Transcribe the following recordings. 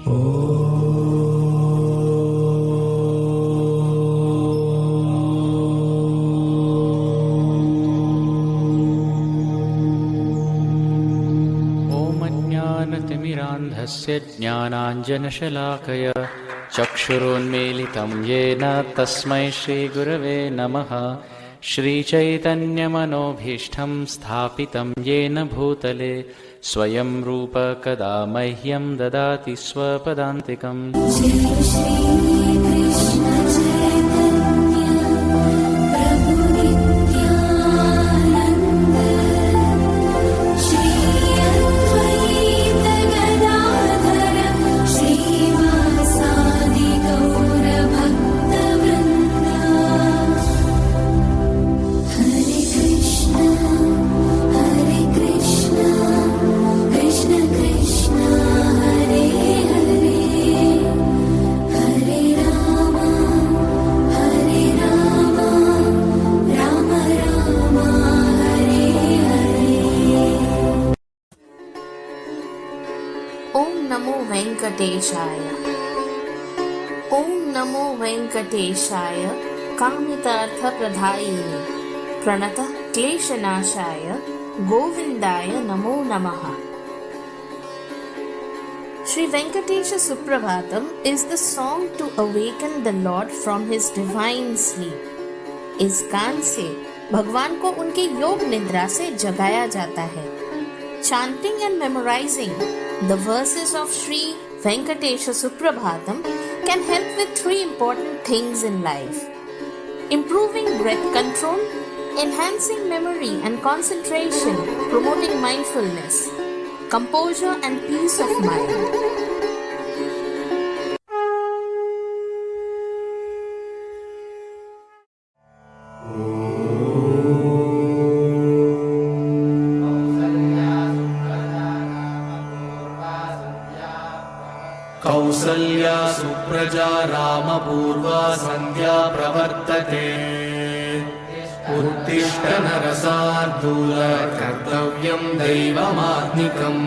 ज्ञानतिमिरान्धस्य ज्ञानाञ्जनशलाकय चक्षुरोन्मीलितं येन तस्मै श्रीगुरवे नमः। श्रीचैतन्यमनोभीष्टं स्थापितं येन भूतले स्वयं रूप कदा मह्यं ददाति स्वपदान्तिकम्। ओम नमो वेंकटेशाय कामितार्थप्रदायिने प्रणतः क्लेशनाशाय गोविंदाय नमो नमः। Sri Venkatesha Suprabhatam is the song to awaken the Lord from his divine sleep. इस गान से भगवान को उनके योग निद्रा से जगाया जाता है। Chanting and memorizing the verses of Sri Venkatesha Suprabhatam can help with three important things in life: improving breath control, enhancing memory and concentration, promoting mindfulness, composure and peace of mind. Kausalya Supraja रामपूर्वा सन्ध्या प्रवर्तते। उत्तिष्ठ नरशार्दूल कर्तव्यं दैवमात्मिकम्।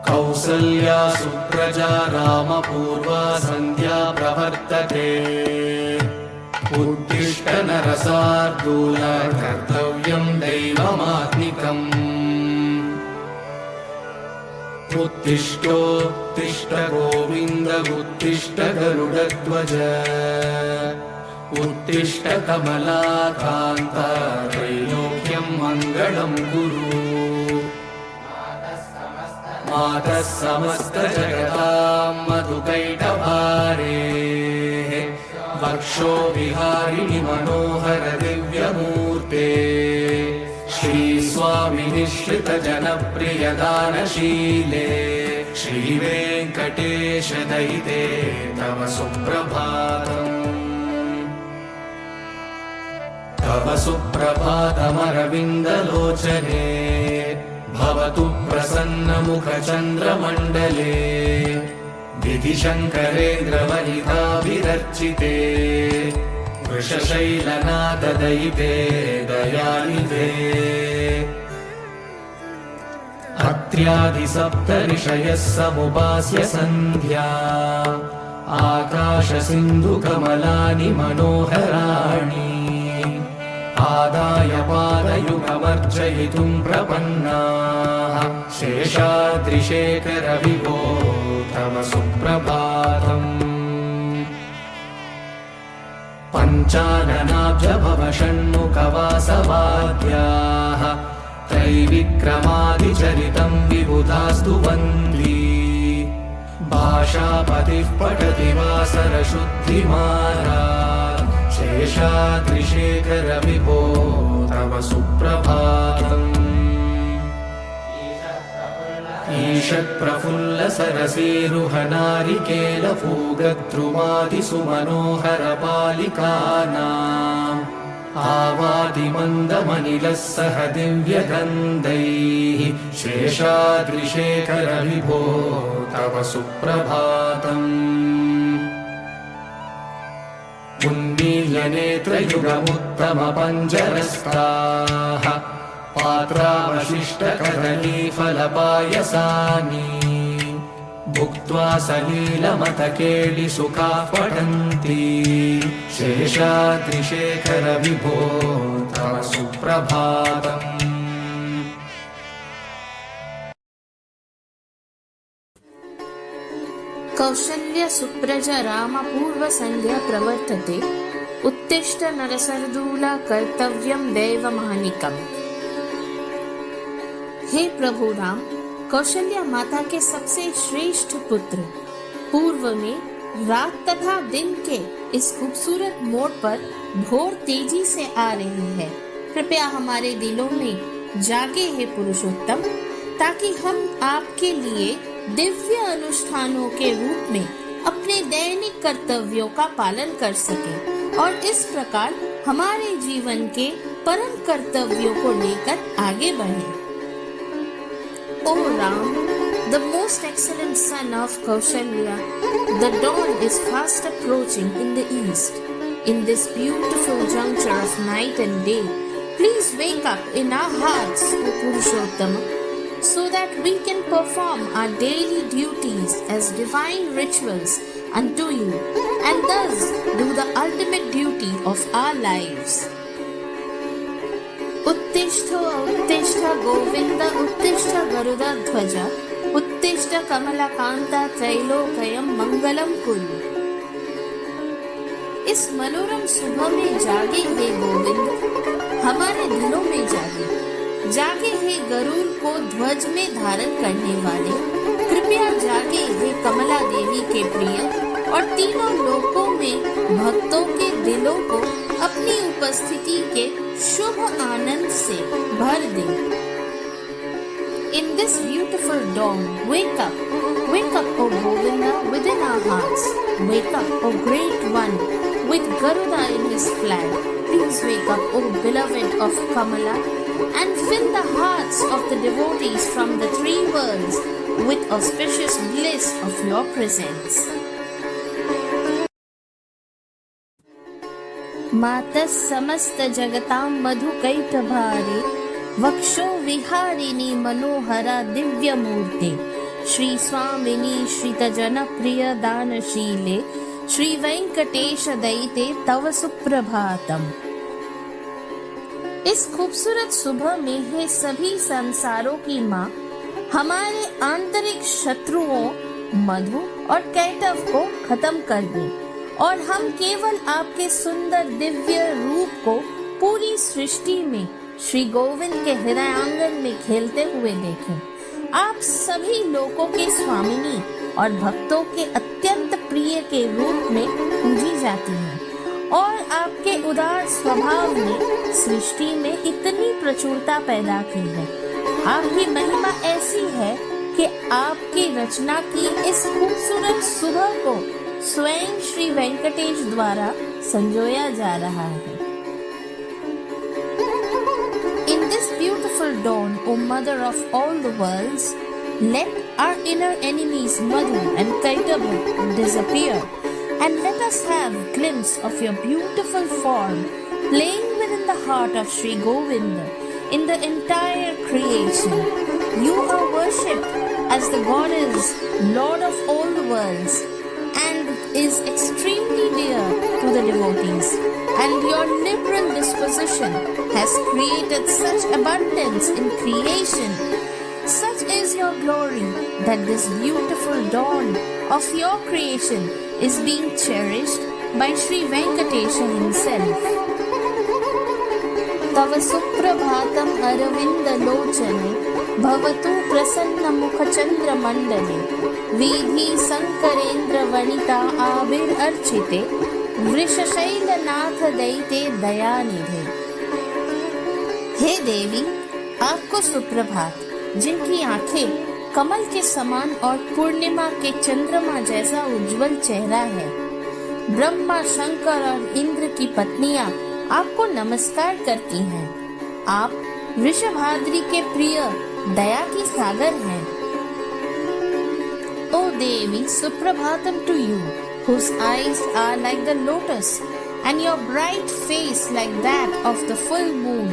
कौसल्या सुप्रजा रामपूर्वा सन्ध्या प्रवर्तते। उत्तिष्ठ नरशार्दूल कर्तव्यं दैवमात्मिकम्। उत्तिष्ठोत्तिष्ठ गोविन्द उत्तिष्ठ गरुडध्वज। उत्तिष्ठ कमलाकान्त त्रैलोक्यं मङ्गलं कुरु। मातः समस्त जगतां मधुकैटभारे। वक्षो विहारिणि मनोहर दिव्यमूर्ते। श्री स्वामी निश्रित जनप्रिय दानशीले। श्री वेंकटेश दयिते तव सुप्रभातम्। तव सुप्रभातमरविन्दलोचने। भवतु प्रसन्नमुखचन्द्रमण्डले। विधिशङ्करेन्द्रवनिताभिरर्चिते। वृषशैलनाथदयिते दयानिधे। अत्र्यादिसप्तऋषयः समुपास्य सन्ध्या। आकाशसिन्धुकमलानि मनोहराणि। आदाय पादयुगमर्चयितुं प्रपन्नाः। शेषाद्रिशेखर विभो तव सुप्रभातम्। पञ्चाननाब्ज भव षण्मुखवासवाद्याः। त्रैविक्रमादिचरितं विबुधास्तु वन्दी। भाषापतिः पठति वासरशुद्धिमारात्। शेषाद्रिशेखर विभो तव सुप्रभातम्। ईषत्प्रफुल्ल सरसीरुहनारिकेलफूगद्रुमादिसुमनोहरपालिकानाम्। आवादिमन्दमनिलः सह दिव्यगन्धैः। शेषाद्रिशेखर विभो तव सुप्रभातम्। उन्मील्यनेत्रयुगमुत्तमपञ्जरस्ताः। पात्रावशिष्टकदलीफलपायसानि। भुक्त्वा सलीलमतकेलिसुखाः पठन्ति शेषाद्रिशेखर विभो तव सुप्रभातम्। कौसल्य सुप्रजा राम पूर्व संध्या प्रवर्तते उत्तिष्ठ नरसर्दूला कर्तव्यम दैवमानिकम्। हे प्रभु राम, कौशल्या माता के सबसे श्रेष्ठ पुत्र पूर्व में रात तथा दिन के इस खूबसूरत मोड़ पर भोर तेजी से आ रही है। कृपया हमारे दिलों में जागे हे पुरुषोत्तम, ताकि हम आपके लिए दिव्य अनुष्ठानों के रूप में अपने दैनिक कर्तव्यों का पालन कर सकें और इस प्रकार हमारे जीवन के परम कर्तव्यों को लेकर आगे बढ़ें। O Ram, the most excellent son of Kaushalya, the dawn is fast approaching in the east. In this beautiful juncture of night and day, please wake up in our hearts, O Purushottama, so that we can perform our daily duties as divine rituals unto you, and thus do the ultimate duty of our lives. उत्तिष्ठ उत्तिष्ठ गोविंद उत्तिष्ठ गरुडध्वज उत्तिष्ठ कमलकांता त्रैलोक्यं मंगलम कुरु। इस मनोरम सुबह में जागे हे गोविंद, हमारे दिलों में जागे। जागे हे गरुड़ को ध्वज में धारण करने वाले, कृपया जागे हे कमला देवी के प्रिय और तीनों लोकों में भक्तों के दिलों को अपनी उपस्थिति के शुभ आनंद से भर दे। In this beautiful dawn, wake up, O Govinda within our hearts. Wake up, O great one, with Garuda in his flag. Please wake up, O beloved of Kamala, and fill the hearts of the devotees from the three worlds with auspicious bliss of your presence. मातः समस्त जगतां मधुकैटभारे वक्षो विहारिणी मनोहरा दिव्यमूर्ते श्री स्वामिनी श्रितजनप्रिय दानशीले श्री वेंकटेश दयिते तव सुप्रभातम्। इस खूबसूरत सुबह में हे सभी संसारों की माँ, हमारे आंतरिक शत्रुओं मधु और कैटव को खत्म कर दे और हम केवल आपके सुंदर दिव्य रूप को पूरी सृष्टि में श्री गोविंद के हृदयांगन में खेलते हुए देखें। आप सभी लोकों के स्वामिनी और भक्तों के अत्यंत प्रिय के रूप में पूजी जाती हैं और आपके उदार स्वभाव ने सृष्टि में इतनी प्रचुरता पैदा की है। आपकी महिमा ऐसी है कि आपकी रचना की इस खूबसूरत सुबह को स्वयं श्री वेंकटेश द्वारा संजोया जा रहा है। In this beautiful dawn, O Mother of all the worlds, let our inner enemies Madhu and Kaitava disappear, and let us have a glimpse of your beautiful form playing within the heart of Sri Govinda in the entire creation. You are worshipped as the Goddess, Lord of all the worlds, and is extremely dear to the devotees, and your liberal disposition has created such abundance in creation. Such is your glory that this beautiful dawn of your creation is being cherished by Sri Venkatesha himself. तव सुप्रभातम् अरविंद लोचने भवतु प्रसन्न मुख चंद्र मंडले वीधि संकरेंद्र वनिता आबिर अर्चिते वृषशैलनाथ दयिते दयानिधे। हे देवी, आपको सुप्रभात, जिनकी आंखें कमल के समान और पूर्णिमा के चंद्रमा जैसा उज्जवल चेहरा है। ब्रह्मा, शंकर और इंद्र की पत्नियां आपको नमस्कार करती हैं। आप वृषभाद्रि के प्रिय दया की सागर हैं। O Devi, Suprabhatam to you, whose eyes are like the lotus and your bright face like that of the full moon.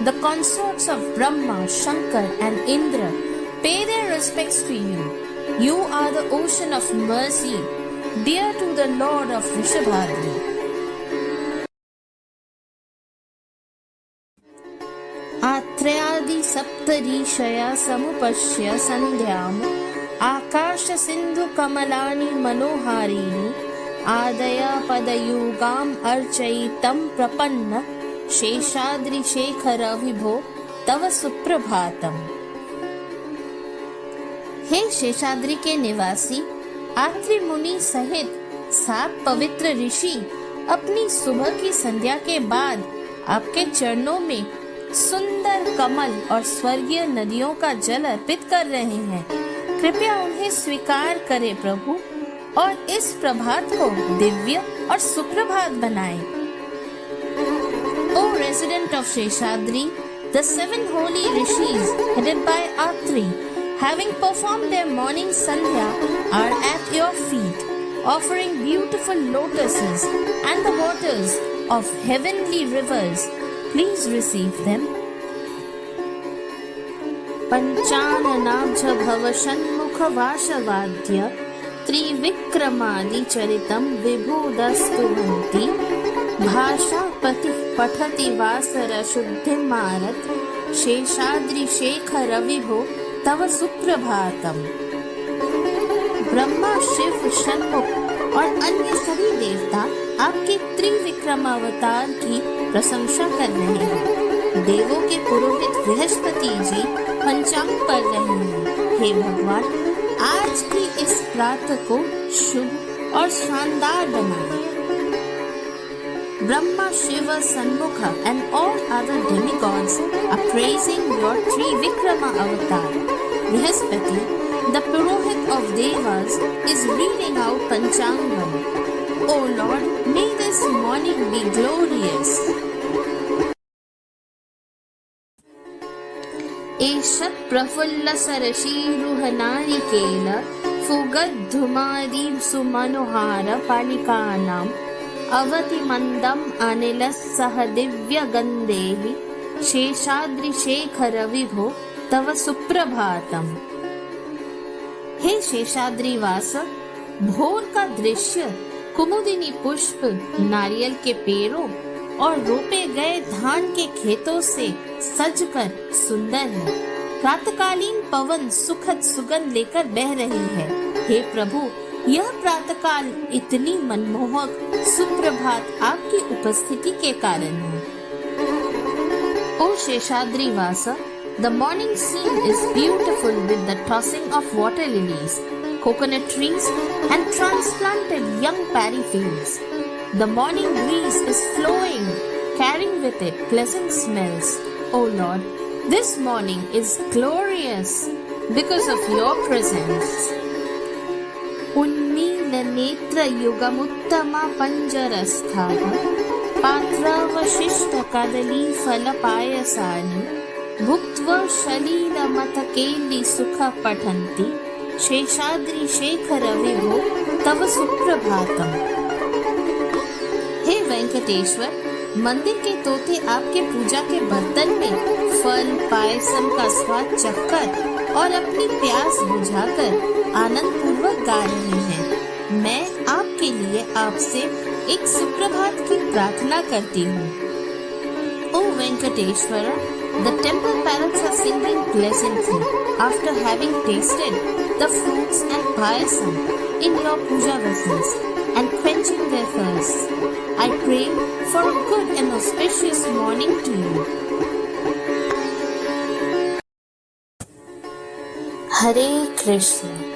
The consorts of Brahma, Shankar and Indra pay their respects to you. You are the ocean of mercy, dear to the Lord of Vrishabhadri. आत्र्यादि सप्तऋषया समुपश्य सन्ध्याम् आकाश सिंधु कमलानि मनोहारिणि आदया पदयुगाम् अर्चयितं प्रपन्न शेषाद्रि शेखर विभो तव सुप्रभातम्। हे शेषाद्रि के निवासी आत्रि मुनि सहित 7 पवित्र ऋषि अपनी सुबह की संध्या के बाद आपके चरणों में सुंदर कमल और स्वर्गीय नदियों का जल अर्पित कर रहे हैं। कृपया उन्हें स्वीकार करें प्रभु और इस प्रभात को दिव्य और सुप्रभात बनाएं। O resident of Sheshadri, the 7 holy rishis headed by Atri, having performed their morning sandhya, are at your feet, offering beautiful lotuses and the waters of heavenly rivers. Please receive them. पंचाननाब्ज भव षण्मुख वाशवाद्य त्रिविक्रमादि चरितं विभुदस्तुवन्ति भाषापति पठति washer शुद्धिमारत Seshadri Shekhar विभो तव सुप्रभातम्। ब्रह्मा शिव षण्मुख और अन्य सभी देवता आपके त्रिविक्रम अवतार की प्रशंसा कर रहे हैं। देवों के पुरोहित बृहस्पति जी पंचांग पढ़ रहे हैं। हे भगवान, आज की इस प्रातः को शुभ और शानदार बनाएं। Brahma, Shiva, Sanmukha and all other demigods are praising your Trivikrama avatar. Brihaspati, the Purohit of Devas, is reading out Panchangam. O Lord, may this morning be glorious. एषत् Praful सरशीरुह नारिकेल फुगद्धुमादि सुमनोहार पालिकानाम् अवति मंदम Anil सह दिव्य गंधेहि शेषाद्रि शेखर विभो तव सुप्रभातम्। हे शेषाद्रि वास, भोर का दृश्य कुमुदिनी पुष्प, नारियल के पेड़ों और रोपे गए धान के खेतों से सजकर सुंदर है। प्रातकालीन पवन सुखद सुगंध लेकर बह रही है। हे प्रभु, यह प्रातकाल इतनी मनमोहक सुप्रभात आपकी उपस्थिति के कारण है। O Sheshadri Vasa, the morning scene is beautiful with the tossing of water lilies, coconut trees and transplanted young paddy fields. The morning breeze is flowing, carrying with it pleasant smells. O Lord, this morning is glorious because of your presence. उन्मील नेत्र युगमुत्तमा पंजरस्थाः पात्रावशिष्ट कदली फल पायसानि भुक्त्वा शलीलमथकेली सुख पठन्ति शेषाद्रि शेखर विभो तव सुप्रभातम्। हे वेंकटेश्वर, मंदिर के तोते आपके पूजा के बर्तन में फल पायसम का स्वाद चखकर और अपनी प्यास बुझाकर आनंद पूर्वक गा रहे हैं। मैं आपके लिए आपसे एक सुप्रभात की प्रार्थना करती हूँ। O Venkateshwara, the temple parrots are singing pleasantly after having tasted the fruits and payasam in your puja vessels and quenching their thirst. I pray for a good and auspicious morning to you. Hare Krishna.